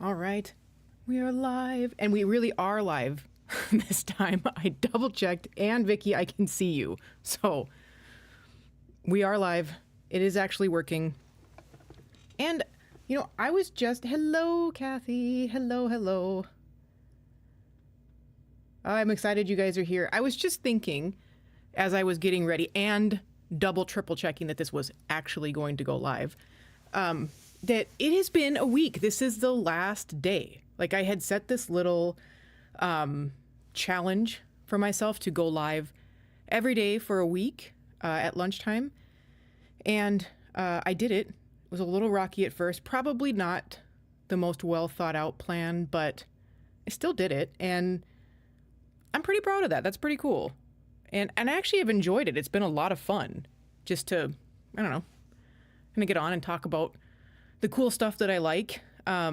All right. We are live. And we really are live this time. I double checked. And Vicky, I can see you. So we are live. It is actually working. And, I was just... Hello, Kathy. Hello. I'm excited you guys are here. I was just thinking as I was getting ready and triple checking that this was actually going to go live, that it has been a week. This is the last day. Like, I had set this little challenge for myself to go live every day for a week at lunchtime. And I did it. It was a little rocky at first. Probably not the most well thought out plan, but I still did it. And I'm pretty proud of that. That's pretty cool. And I actually have enjoyed it. It's been a lot of fun just to, I don't know, kind of get on and talk about the cool stuff that I like. A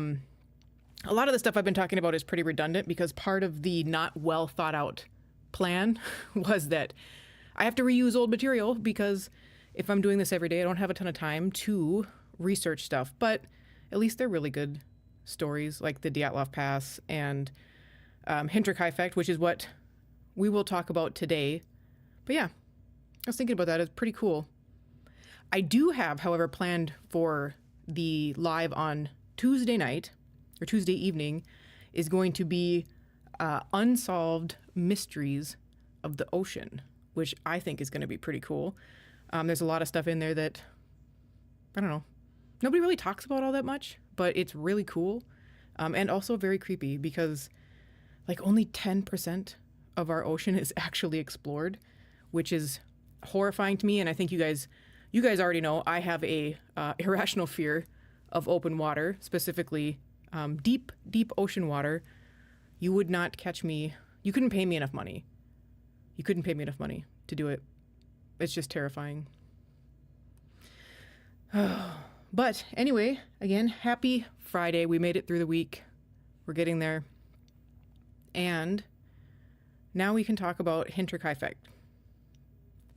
lot of the stuff I've been talking about is pretty redundant because part of the not well thought out plan was that I have to reuse old material because if I'm doing this every day, I don't have a ton of time to research stuff. But at least they're really good stories like the Dyatlov Pass and Hinterkaifeck, which is what we will talk about today. But yeah, I was thinking about that. It's pretty cool. I do have, however, planned for the live on Tuesday night or Tuesday evening is going to be unsolved mysteries of the ocean, which I think is going to be pretty cool. There's a lot of stuff in there that, I don't know, nobody really talks about all that much, but it's really cool and also very creepy because like only 10% of our ocean is actually explored, which is horrifying to me. And I think you guys already know I have a irrational fear of open water, specifically deep ocean water. You would not catch me. You couldn't pay me enough money. You couldn't pay me enough money to do it. It's just terrifying. But anyway, again, happy Friday. We made it through the week. We're getting there. And now we can talk about Hinterkaifeck.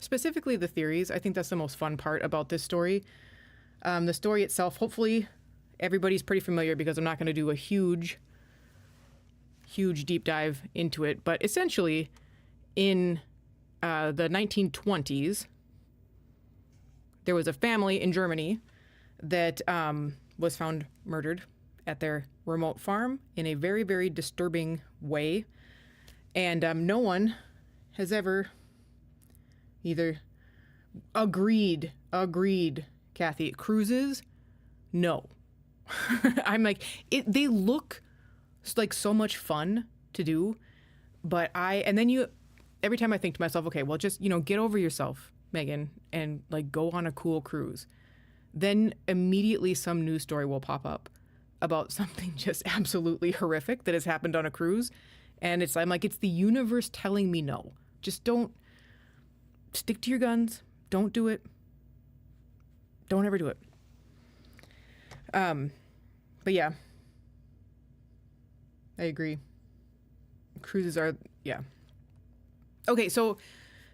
Specifically the theories. I think that's the most fun part about this story. The story itself, hopefully everybody's pretty familiar because I'm not going to do a huge deep dive into it. But essentially, in the 1920s, there was a family in Germany that was found murdered at their remote farm in a very, very disturbing way. And no one has ever either agreed, Kathy. Cruises? No. I'm like, they look like so much fun to do, but every time I think to myself, okay, well, just, get over yourself, Megan, and like go on a cool cruise. Then immediately some news story will pop up about something just absolutely horrific that has happened on a cruise. And I'm like, it's the universe telling me no. Just don't stick to your guns. Don't do it. Don't ever do it. But yeah, I agree. Cruises are, yeah. Okay, so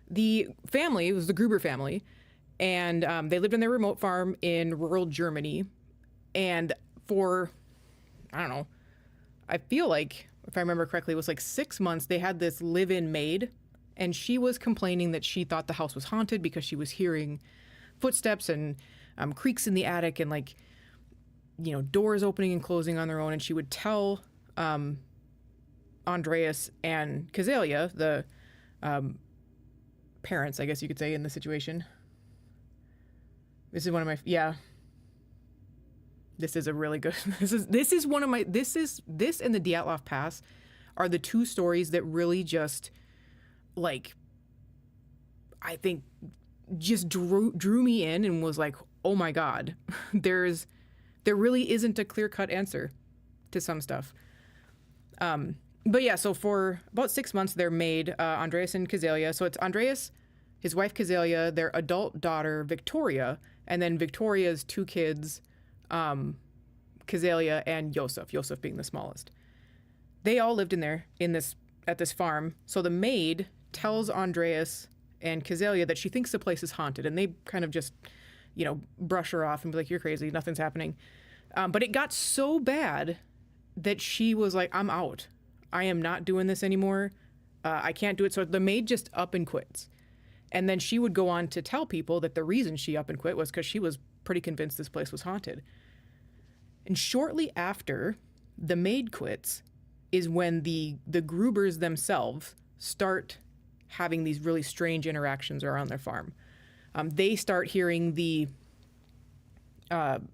the family was the Gruber family, and they lived on their remote farm in rural Germany. And for, I don't know, I feel like, if I remember correctly, it was like 6 months, they had this live-in maid, and she was complaining that she thought the house was haunted because she was hearing footsteps and creaks in the attic and like, doors opening and closing on their own. And she would tell Andreas and Kazelia, the parents, I guess you could say, in the situation. This is one of my, yeah. This is a really good, this is one of my, this and the Dyatlov Pass are the two stories that really just, like, I think just drew me in and was like, oh my God, there really isn't a clear-cut answer to some stuff. But yeah, so for about 6 months, they're made, Andreas and Kazelia. So it's Andreas, his wife Kazelia, their adult daughter Victoria, and then Victoria's two kids, Kazelia and Joseph being the smallest. They all lived at this farm. So the maid tells Andreas and Kazelia that she thinks the place is haunted, and they kind of just, brush her off and be like, you're crazy, nothing's happening. But it got so bad that she was like, I'm out. I am not doing this anymore. I can't do it. So the maid just up and quits. And then she would go on to tell people that the reason she up and quit was because she was pretty convinced this place was haunted. And shortly after the maid quits is when the Grubers themselves start having these really strange interactions around their farm. They start hearing the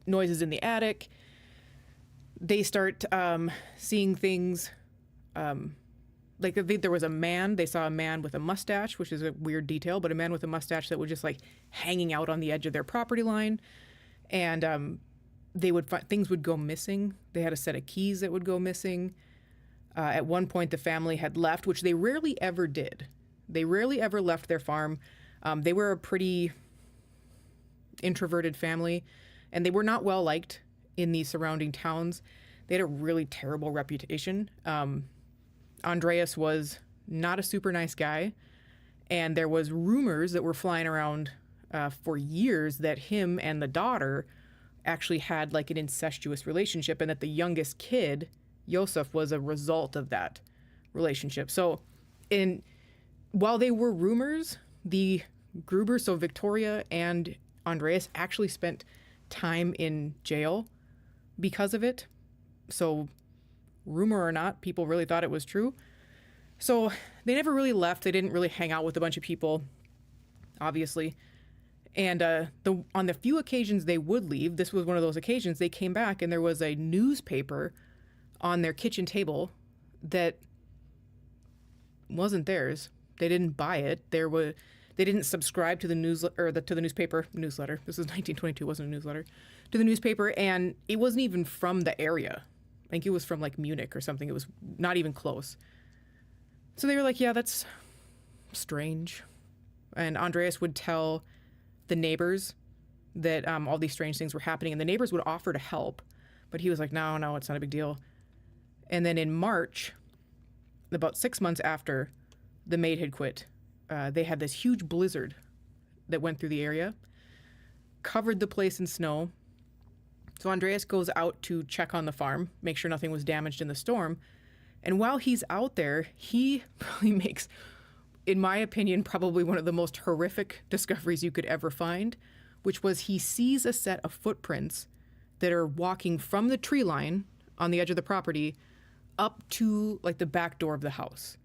noises in the attic. They start seeing things like there was a man. They saw a man with a mustache, which is a weird detail, but a man with a mustache that was just like hanging out on the edge of their property line. And they would things would go missing. They had a set of keys that would go missing. At one point, the family had left, which they rarely ever did. They rarely ever left their farm. They were a pretty introverted family, and they were not well liked in the surrounding towns. They had a really terrible reputation. Andreas was not a super nice guy, and there was rumors that were flying around for years that him and the daughter actually had like an incestuous relationship, and that the youngest kid, Josef, was a result of that relationship. So while they were rumors, the Gruber, so Victoria and Andreas, actually spent time in jail because of it. So rumor or not, people really thought it was true. So they never really left. They didn't really hang out with a bunch of people, obviously. And on the few occasions they would leave, this was one of those occasions, they came back and there was a newspaper on their kitchen table that wasn't theirs. They didn't buy it. They didn't subscribe to the newsletter, to the newspaper newsletter. This was 1922, wasn't a newsletter. To the newspaper, and it wasn't even from the area. I think it was from like Munich or something. It was not even close. So they were like, yeah, that's strange. And Andreas would tell the neighbors that all these strange things were happening, and the neighbors would offer to help, but he was like, no, it's not a big deal. And then in March, about 6 months after the maid had quit, they had this huge blizzard that went through the area, covered the place in snow. So Andreas goes out to check on the farm, make sure nothing was damaged in the storm. And while he's out there, he probably makes, in my opinion, probably one of the most horrific discoveries you could ever find, which was he sees a set of footprints that are walking from the tree line on the edge of the property up to like the back door of the house.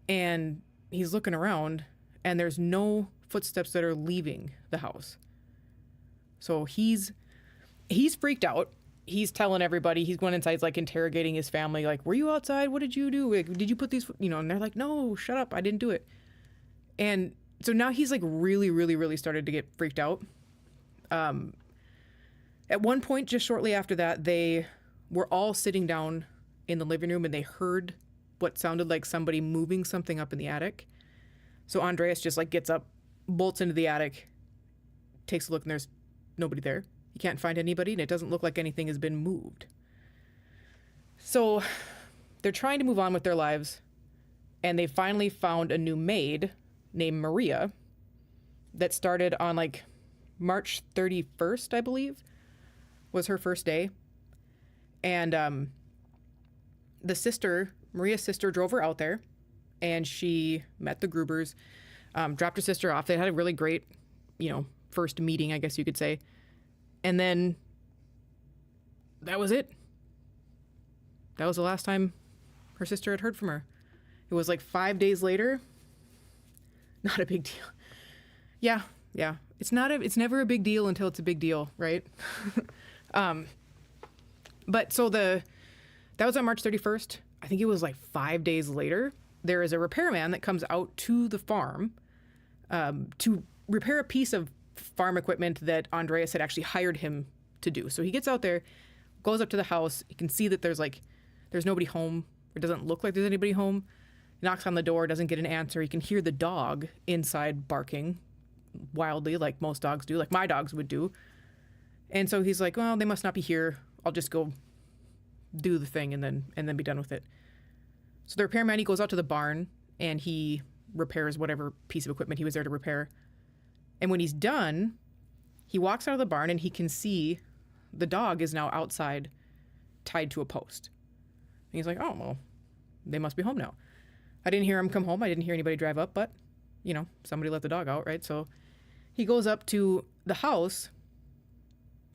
And he's looking around and there's no footsteps that are leaving the house. So he's freaked out. He's telling everybody, he's going inside, he's like interrogating his family, like, were you outside? What did you do? Like, did you put these, and they're like, no, shut up. I didn't do it. And so now he's like really, really, really started to get freaked out. At one point, just shortly after that, they were all sitting down in the living room and they heard what sounded like somebody moving something up in the attic. So Andreas just like gets up, bolts into the attic, takes a look, and there's nobody there. He can't find anybody, and it doesn't look like anything has been moved. So they're trying to move on with their lives, and they finally found a new maid named Maria that started on like March 31st, I believe, was her first day. And Maria's sister drove her out there, and she met the Grubers, dropped her sister off. They had a really great, first meeting, I guess you could say. And then that was it. That was the last time her sister had heard from her. It was like 5 days later. Not a big deal. Yeah. It's never a big deal until it's a big deal, right? But so that was on March 31st. I think it was like 5 days later. There is a repairman that comes out to the farm to repair a piece of farm equipment that Andreas had actually hired him to do. So he gets out there, goes up to the house. You can see that there's nobody home. It doesn't look like there's anybody home. Knocks on the door, doesn't get an answer. He can hear the dog inside barking wildly, like most dogs do, like my dogs would do. And so he's like, well, they must not be here. I'll just go do the thing and then be done with it. So the repairman, he goes out to the barn and he repairs whatever piece of equipment he was there to repair. And when he's done, he walks out of the barn and he can see the dog is now outside, tied to a post. he's like, oh, well, they must be home now. I didn't hear him come home. I didn't hear anybody drive up, but, somebody let the dog out, right? So he goes up to the house.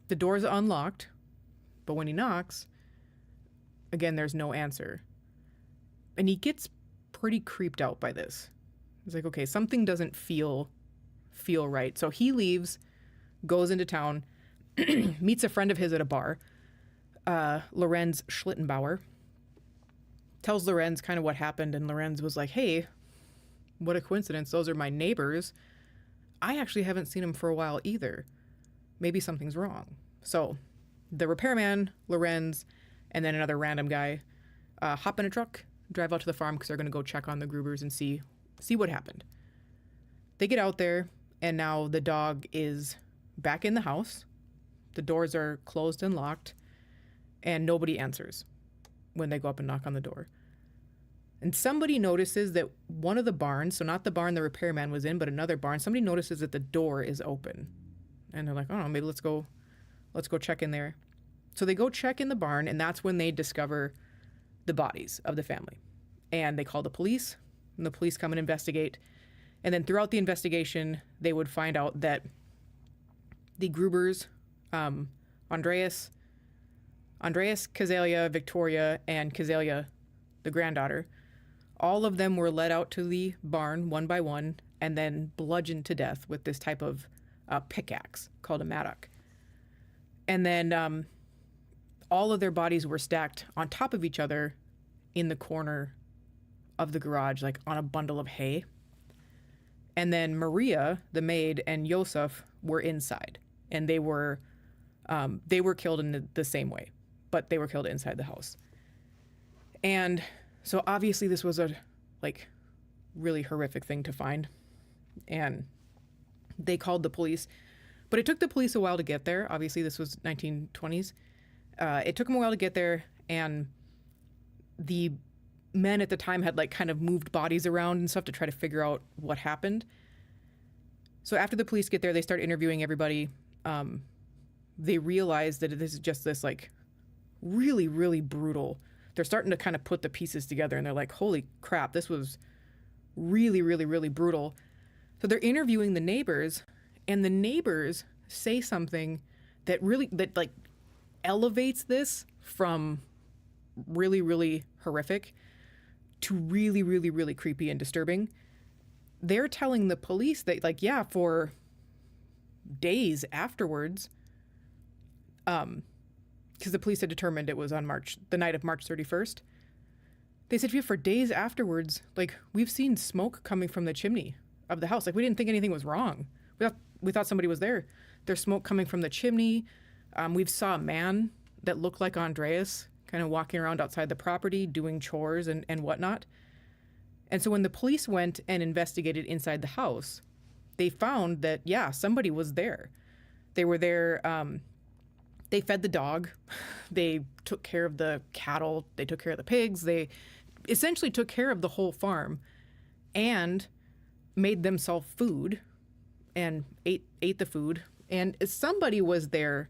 The door's unlocked, but when he knocks, again, there's no answer. And he gets pretty creeped out by this. He's like, okay, something doesn't feel right. So he leaves, goes into town, meets a friend of his at a bar, Lorenz Schlittenbauer, tells Lorenz kind of what happened, and Lorenz was like, hey, what a coincidence. Those are my neighbors. I actually haven't seen them for a while either. Maybe something's wrong. So the repairman, Lorenz, and then another random guy hop in a truck, drive out to the farm because they're going to go check on the Grubers and see what happened. They get out there, and now the dog is back in the house. The doors are closed and locked, and nobody answers when they go up and knock on the door. And somebody notices that one of the barns, so not the barn the repairman was in, but another barn, somebody notices that the door is open. And they're like, oh, maybe let's go check in there. So they go check in the barn, and that's when they discover the bodies of the family. And they call the police, and the police come and investigate. And then throughout the investigation, they would find out that the Grubers, Andreas, Kazalia, Victoria, and Kazalia, the granddaughter, all of them were led out to the barn one by one and then bludgeoned to death with this type of pickaxe called a mattock. And then all of their bodies were stacked on top of each other in the corner of the garage, like on a bundle of hay. And then Maria, the maid, and Josef were inside, and they were killed in the same way, but they were killed inside the house. And so obviously this was a really horrific thing to find, and they called the police, but it took the police a while to get there. Obviously this was 1920s. It took them a while to get there, and the men at the time had kind of moved bodies around and stuff to try to figure out what happened. So after the police get there, they start interviewing everybody. They realize that this is just this really, really brutal. They're starting to kind of put the pieces together, and they're like, holy crap, this was really, really, really brutal. So they're interviewing the neighbors, and the neighbors say something that elevates this from really, really horrific to really, really, really creepy and disturbing. They're telling the police that, for days afterwards, because the police had determined it was on the night of March 31st. They said, for days afterwards, we've seen smoke coming from the chimney of the house. We didn't think anything was wrong. We thought somebody was there. There's smoke coming from the chimney. We've saw a man that looked like Andreas kind of walking around outside the property, doing chores and whatnot. And so when the police went and investigated inside the house, they found that, somebody was there. They were there. They fed the dog. They took care of the cattle. They took care of the pigs. They essentially took care of the whole farm and made themselves food and ate the food. And somebody was there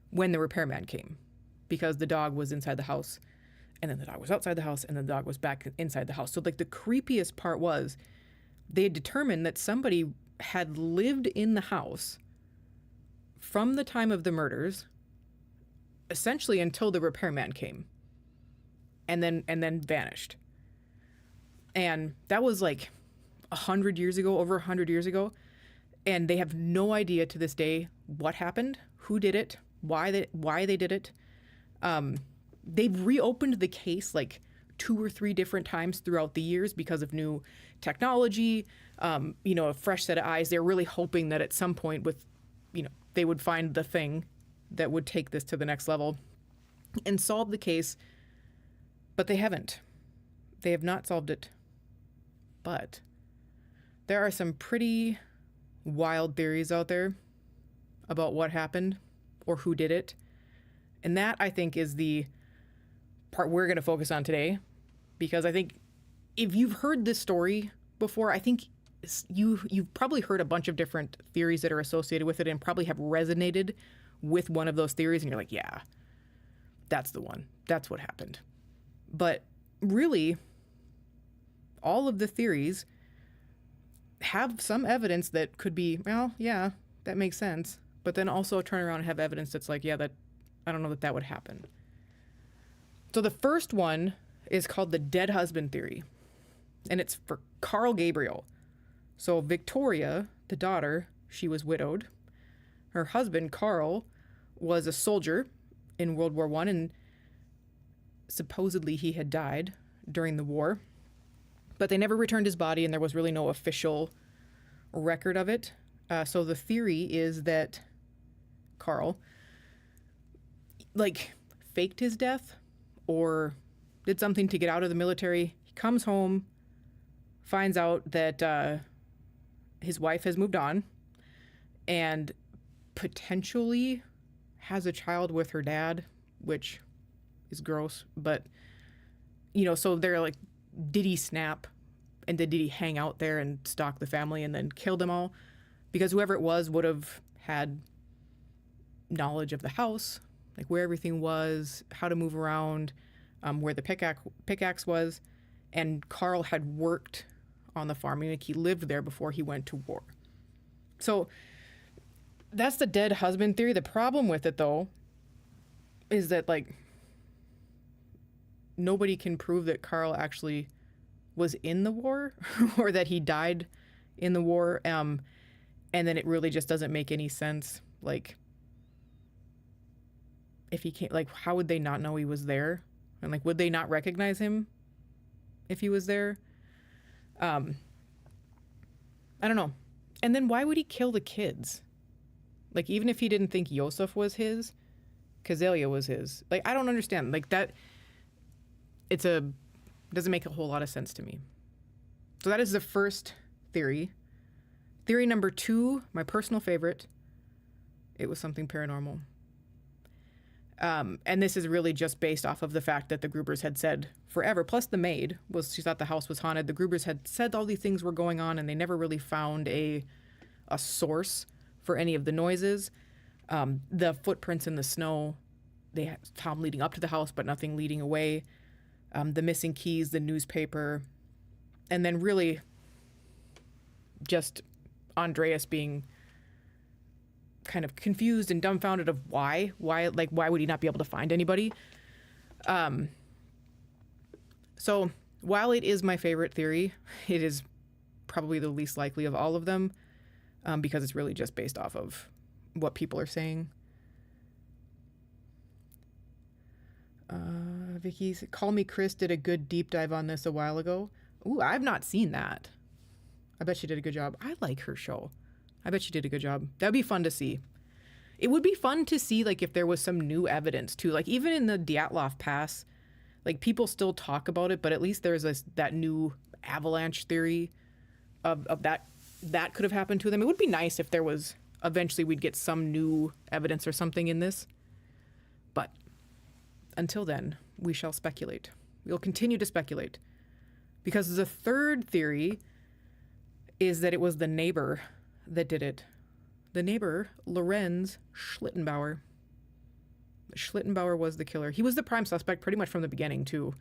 when the repairman came, because the dog was inside the house, and then the dog was outside the house, and then the dog was back inside the house. So the creepiest part was they had determined that somebody had lived in the house from the time of the murders, essentially until the repairman came, and then vanished. And that was 100 years ago, over 100 years ago. And they have no idea to this day what happened, who did it, why they did it. They've reopened the case 2 or 3 different times throughout the years because of new technology, a fresh set of eyes. They're really hoping that at some point they would find the thing that would take this to the next level and solve the case, but they haven't. They have not solved it. But there are some pretty wild theories out there about what happened or who did it. And that, I think, is the part we're going to focus on today, because I think if you've heard this story before, I think you've probably heard a bunch of different theories that are associated with it and probably have resonated with one of those theories, and you're like, yeah, that's the one. That's what happened. But really, all of the theories have some evidence that could be, well, yeah, that makes sense. But then also turn around and have evidence that's like, yeah, that I don't know that would happen. So the first one is called the dead husband theory. And it's for Carl Gabriel. So Victoria, the daughter, she was widowed. Her husband, Carl, was a soldier in World War I, and supposedly he had died during the war. But they never returned his body, and there was really no official record of it. So the theory is that Carl, faked his death or did something to get out of the military. He comes home, finds out that his wife has moved on, and potentially has a child with her dad, which is gross. But, so they're like, did he snap? And did he hang out there and stalk the family and then kill them all? Because whoever it was would have had knowledge of the house, like where everything was, how to move around, where the pickaxe was. And Carl had worked on the farm. Like he lived there before he went to war. So that's the dead husband theory. The problem with it, though, is that nobody can prove that Carl actually was in the war or that he died in the war. And then it really just doesn't make any sense. If he can't, how would they not know he was there? And would they not recognize him if he was there? I don't know. And then why would he kill the kids? Even if he didn't think Yosef was his, Kazelia was his. I don't understand. That, doesn't make a whole lot of sense to me. So that is the first theory. Theory number 2, my personal favorite, it was something paranormal. And this is really just based off of the fact that the Grubers had said forever, plus the maid, she thought the house was haunted. The Grubers had said all these things were going on, and they never really found a source for any of the noises. The footprints in the snow, they found leading up to the house, but nothing leading away. The missing keys, the newspaper, and then really just Andreas being kind of confused and dumbfounded of why would he not be able to find anybody? So while it is my favorite theory, it is probably the least likely of all of them, because it's really just based off of what people are saying. Vicky's Call Me Chris did a good deep dive on this a while ago. Ooh, I've not seen that. I bet she did a good job. I like her show. I bet she did a good job. That'd be fun to see. It would be fun to see if there was some new evidence too. Even in the Dyatlov Pass, people still talk about it, but at least there's that new avalanche theory of that could have happened to them. It would be nice if there was eventually we'd get some new evidence or something in this. But until then, we shall speculate. We'll continue to speculate. Because the third theory is that it was the neighbor that did it. The neighbor, Lorenz Schlittenbauer. Schlittenbauer was the killer. He was the prime suspect pretty much from the beginning, too.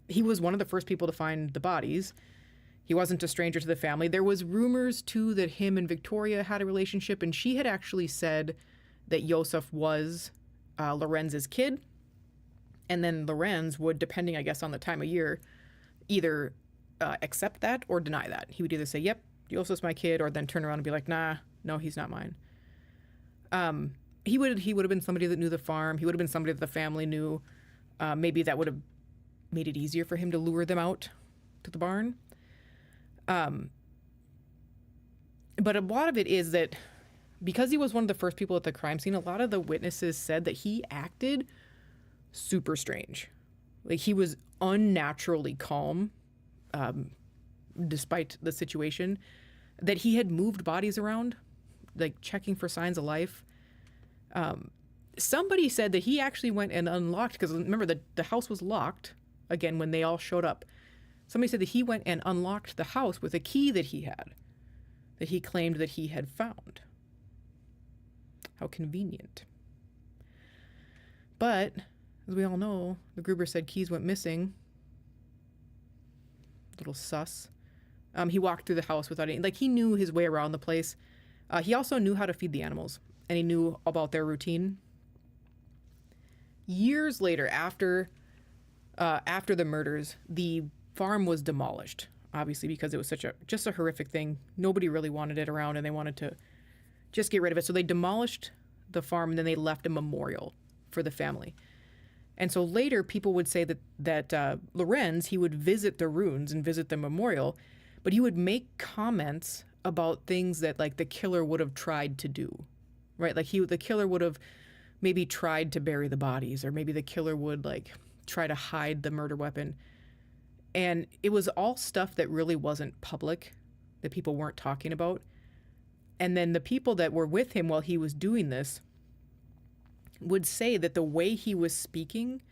He was one of the first people to find the bodies. He wasn't a stranger to the family. There was rumors, too, that him and Victoria had a relationship, and she had actually said that Yosef was Lorenz's kid. And then Lorenz would, depending, I guess, on the time of year, either accept that or deny that. He would either say, yep, Yosef's my kid, or then turn around and be like, nah, no, he's not mine. He would have been somebody that knew the farm. He would have been somebody that the family knew. Maybe that would have made it easier for him to lure them out to the barn. But a lot of it is that because he was one of the first people at the crime scene, a lot of the witnesses said that he acted super strange. He was unnaturally calm, despite the situation, that he had moved bodies around, checking for signs of life. Somebody said that he actually went and unlocked, because remember, the house was locked, again, when they all showed up. Somebody said that he went and unlocked the house with a key that he had, that he claimed that he had found. How convenient. But As we all know, the Gruber said keys went missing. Little sus. He walked through the house without any, like, he knew his way around the place. He also knew how to feed the animals, and he knew about their routine. Years later, after the murders, the farm was demolished, obviously, because it was just a horrific thing. Nobody really wanted it around, and they wanted to just get rid of it. So they demolished the farm, and then they left a memorial for the family. And so later, people would say that Lorenz, he would visit the ruins and visit the memorial, but he would make comments about things that, like, the killer would have tried to do, right? Like, the killer would have maybe tried to bury the bodies, or maybe the killer would, like, try to hide the murder weapon. And it was all stuff that really wasn't public, that people weren't talking about. And then the people that were with him while he was doing this would say that the way he was speaking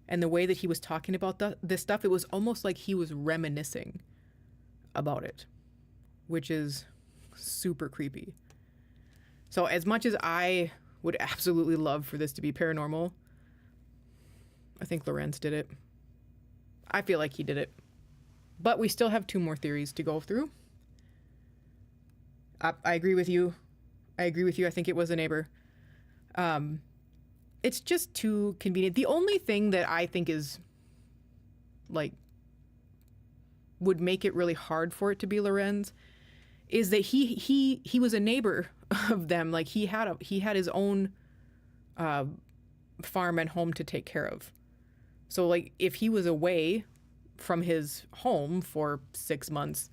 and the way that he was talking about this stuff, it was almost like he was reminiscing about it, which is super creepy. So as much as I would absolutely love for this to be paranormal, I think Lorenz did it. I feel like he did it. But we still have 2 more theories to go through. I agree with you. I think it was a neighbor. It's just too convenient. The only thing that I think is, like, would make it really hard for it to be Lorenz is that he was a neighbor of them. Like, he had his own farm and home to take care of. So, like, if he was away from his home for 6 months,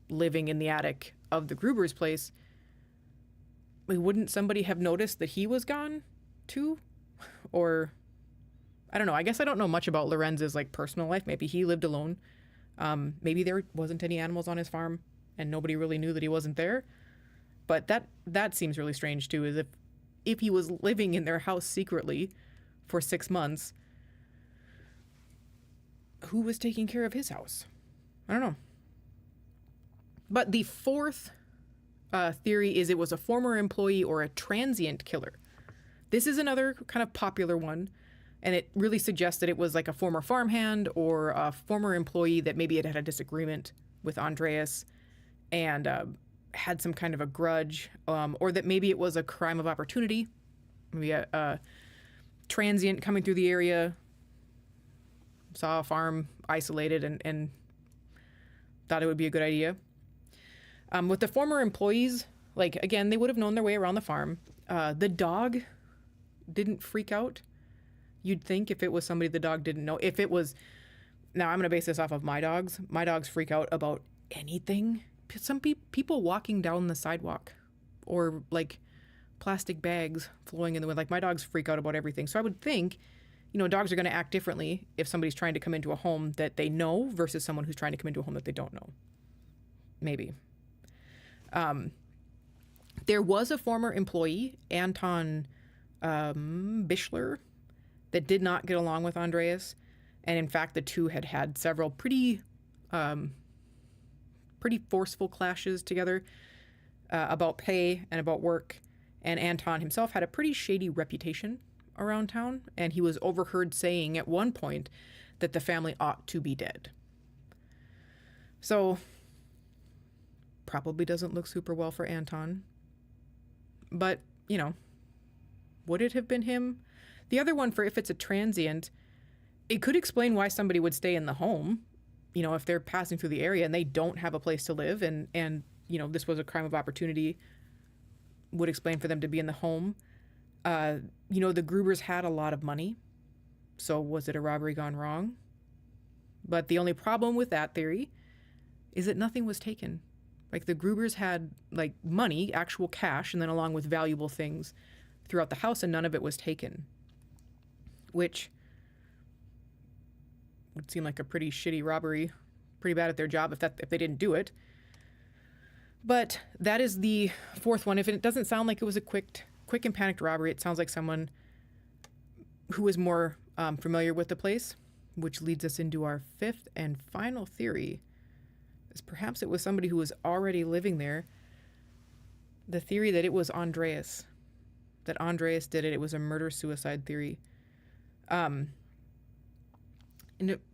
living in the attic of the Gruber's place, wouldn't somebody have noticed that he was gone too? Or, I don't know. I guess I don't know much about Lorenz's, like, personal life. Maybe he lived alone. Maybe there wasn't any animals on his farm and nobody really knew that he wasn't there. But that seems really strange too, is if he was living in their house secretly for 6 months, who was taking care of his house? I don't know. But the 4th theory is it was a former employee or a transient killer. This is another kind of popular one, and it really suggests that it was like a former farmhand or a former employee that maybe had a disagreement with Andreas and had some kind of a grudge, or that maybe it was a crime of opportunity. Maybe a transient coming through the area, saw a farm isolated and thought it would be a good idea. With the former employees, like, again, they would have known their way around the farm. The dog didn't freak out. You'd think if it was somebody the dog didn't know. If it was, now I'm going to base this off of my dogs. My dogs freak out about anything. Some people walking down the sidewalk, or like plastic bags flowing in the wind. Like, my dogs freak out about everything. So I would think, dogs are going to act differently if somebody's trying to come into a home that they know versus someone who's trying to come into a home that they don't know. Maybe. There was a former employee, Anton Bischler, that did not get along with Andreas. And in fact, the two had several pretty forceful clashes together about pay and about work. And Anton himself had a pretty shady reputation around town. And he was overheard saying at one point that the family ought to be dead. So, probably doesn't look super well for Anton. But, would it have been him? The other one, for if it's a transient, it could explain why somebody would stay in the home, if they're passing through the area and they don't have a place to live, and this was a crime of opportunity, would explain for them to be in the home. The Grubers had a lot of money, so was it a robbery gone wrong? But the only problem with that theory is that nothing was taken. Like, the Grubers had, like, money, actual cash, and then along with valuable things throughout the house, and none of it was taken. Which would seem like a pretty shitty robbery, pretty bad at their job if they didn't do it. But that is the 4th one. If it doesn't sound like it was a quick and panicked robbery, it sounds like someone who is more familiar with the place, which leads us into our 5th and final theory. Is perhaps it was somebody who was already living there. The theory that it was Andreas. That Andreas did it. It was a murder-suicide theory. In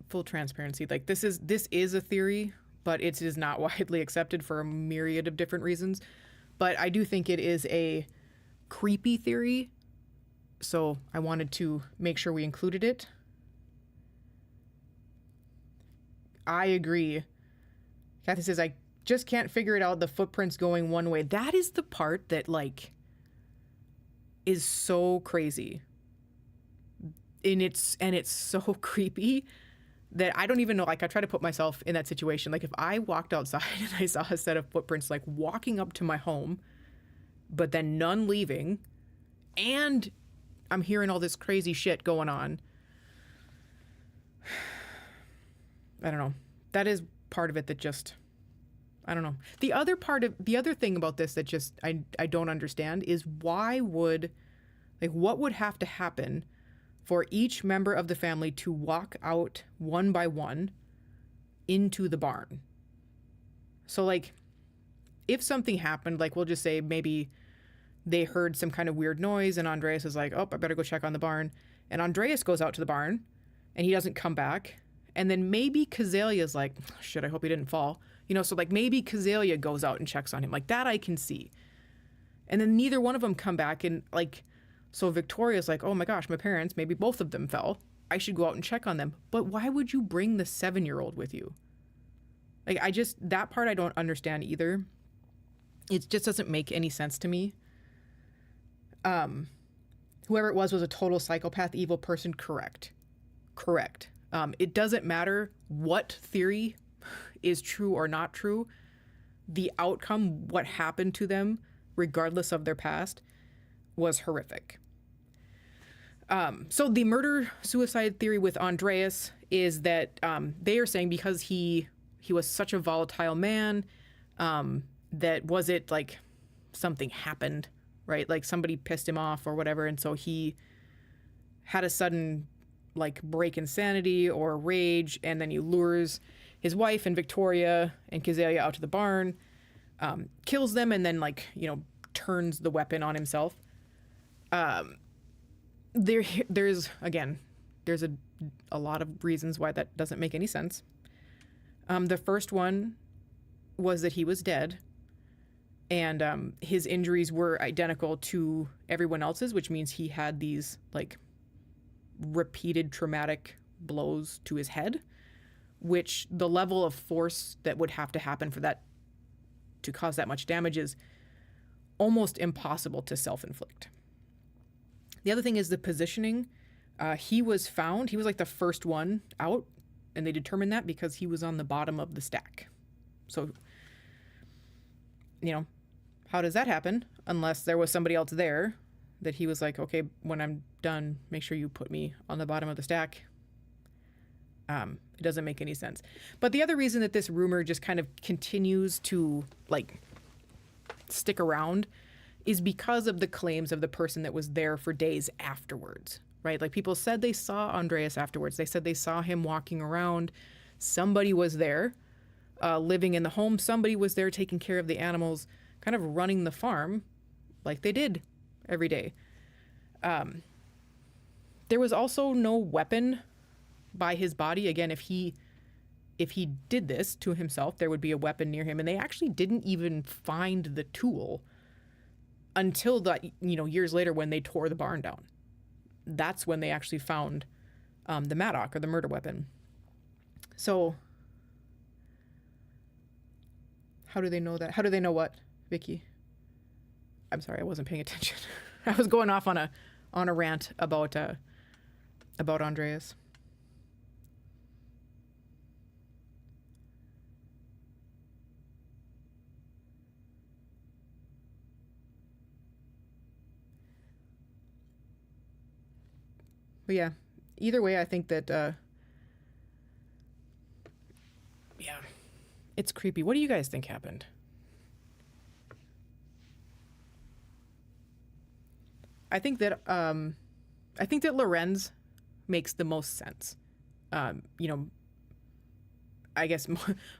full transparency, like this is a theory, but it is not widely accepted for a myriad of different reasons. But I do think it is a creepy theory, so I wanted to make sure we included it. I agree. Kathy says, I just can't figure it out. The footprints going one way. That is the part that, like, is so crazy. And it's so creepy that I don't even know. Like, I try to put myself in that situation. Like, if I walked outside and I saw a set of footprints, like, walking up to my home, but then none leaving, and I'm hearing all this crazy shit going on. I don't know. That is part of it that just, I don't know. The other thing about this that just I don't understand is why would, like, what would have to happen for each member of the family to walk out one by one into the barn? So, like, if something happened, like, we'll just say maybe they heard some kind of weird noise and Andreas is like, oh, I better go check on the barn. And Andreas goes out to the barn and he doesn't come back. And then maybe Kazalia's like, shit, I hope he didn't fall. You know, so like maybe Kazalia goes out and checks on him. Like that I can see. And then neither one of them come back. And like, so Victoria's like, oh my gosh, my parents, maybe both of them fell. I should go out and check on them. But why would you bring the 7-year-old with you? Like that part I don't understand either. It just doesn't make any sense to me. Whoever it was a total psychopath, evil person. Correct. It doesn't matter what theory is true or not true. The outcome, what happened to them, regardless of their past, was horrific. So the murder-suicide theory with Andreas is that they are saying because he was such a volatile man, that was it like something happened, right? Like somebody pissed him off or whatever, and so he had a sudden like break in sanity or rage, and then he lures his wife and Victoria and Kazalia out to the barn, kills them, and then like, you know, turns the weapon on himself. There's a lot of reasons why that doesn't make any sense. The first one was that he was dead, and his injuries were identical to everyone else's, which means he had these like repeated traumatic blows to his head, which the level of force that would have to happen for that to cause that much damage is almost impossible to self-inflict. The other thing is the positioning. He was like the first one out, and they determined that because he was on the bottom of the stack. So, you know, how does that happen? Unless there was somebody else there that he was like, okay, when I'm done, make sure you put me on the bottom of the stack. It doesn't make any sense. But the other reason that this rumor just kind of continues to like stick around is because of the claims of the person that was there for days afterwards, right? Like people said they saw Andreas afterwards. They said they saw him walking around. Somebody was there, living in the home. Somebody was there taking care of the animals, kind of running the farm like they did every day. There was also no weapon by his body. Again, if he did this to himself, there would be a weapon near him. And they actually didn't even find the tool until years later when they tore the barn down. That's when they actually found the mattock or the murder weapon. So how do they know that? How do they know what, Vicky? I'm sorry, I wasn't paying attention. I was going off on a rant about Andreas. But yeah, either way, I think that, it's creepy. What do you guys think happened? I think that Lorenz makes the most sense. I guess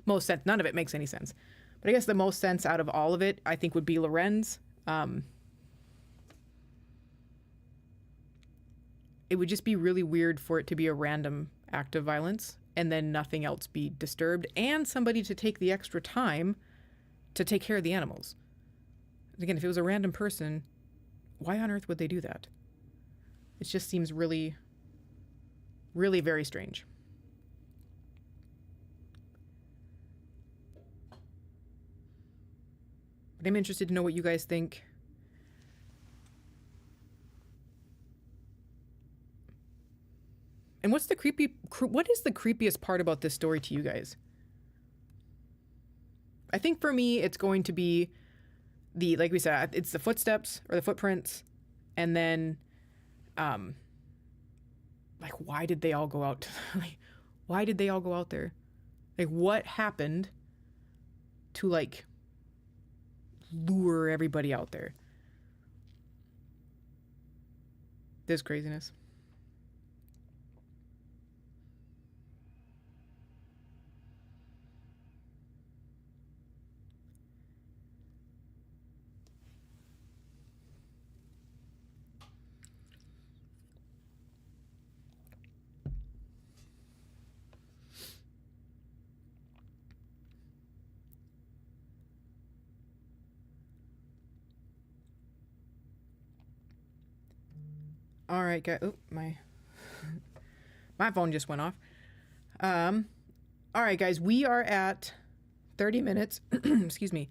most sense. None of it makes any sense. But I guess the most sense out of all of it, I think, would be Lorenz. it would just be really weird for it to be a random act of violence and then nothing else be disturbed, and somebody to take the extra time to take care of the animals. Again, if it was a random person, why on earth would they do that? It just seems really, really very strange. But I'm interested to know what you guys think. And what is the creepiest part about this story to you guys? I think for me, it's going to be like we said, it's the footsteps or the footprints. And then, like, why did they all go out? Like, why did they all go out there? Like, what happened to, like, lure everybody out there? This craziness. All right, guys. Oh, my phone just went off. All right, guys. We are at 30 minutes. Excuse me.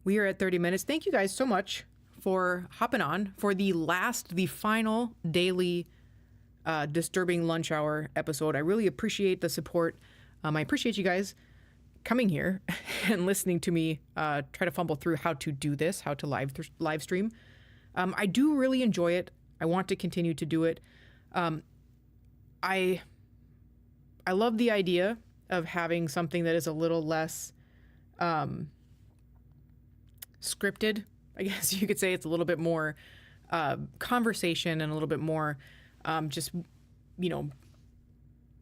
We are at 30 minutes. Thank you guys so much for hopping on for the final daily disturbing lunch hour episode. I really appreciate the support. I appreciate you guys coming here and listening to me try to fumble through how to do this, how to live stream. I do really enjoy it. I want to continue to do it. I love the idea of having something that is a little less scripted. I guess you could say it's a little bit more conversation and a little bit more just, you know,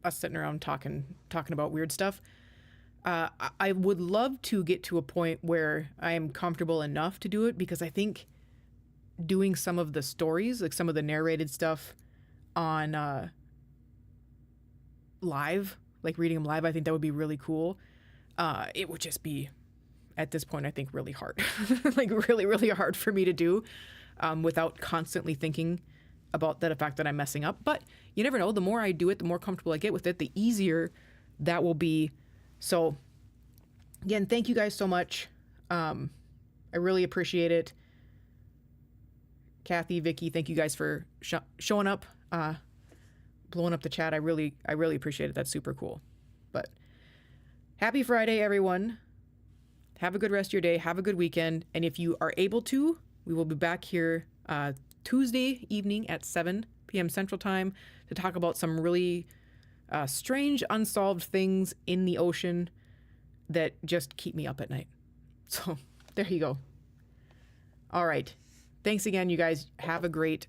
us sitting around talking about weird stuff. I would love to get to a point where I am comfortable enough to do it, because I think doing some of the stories, like some of the narrated stuff on live, like reading them live, I think that would be really cool. It would just be, at this point, I think really hard, like really, really hard for me to do without constantly thinking about the fact that I'm messing up. But you never know. The more I do it, the more comfortable I get with it, the easier that will be. So again, thank you guys so much. I really appreciate it. Kathy, Vicky, thank you guys for showing up, blowing up the chat. I really appreciate it. That's super cool. But happy Friday, everyone. Have a good rest of your day. Have a good weekend. And if you are able to, we will be back here Tuesday evening at 7 p.m. Central Time to talk about some really strange, unsolved things in the ocean that just keep me up at night. So there you go. All right. Thanks again, you guys. Have a great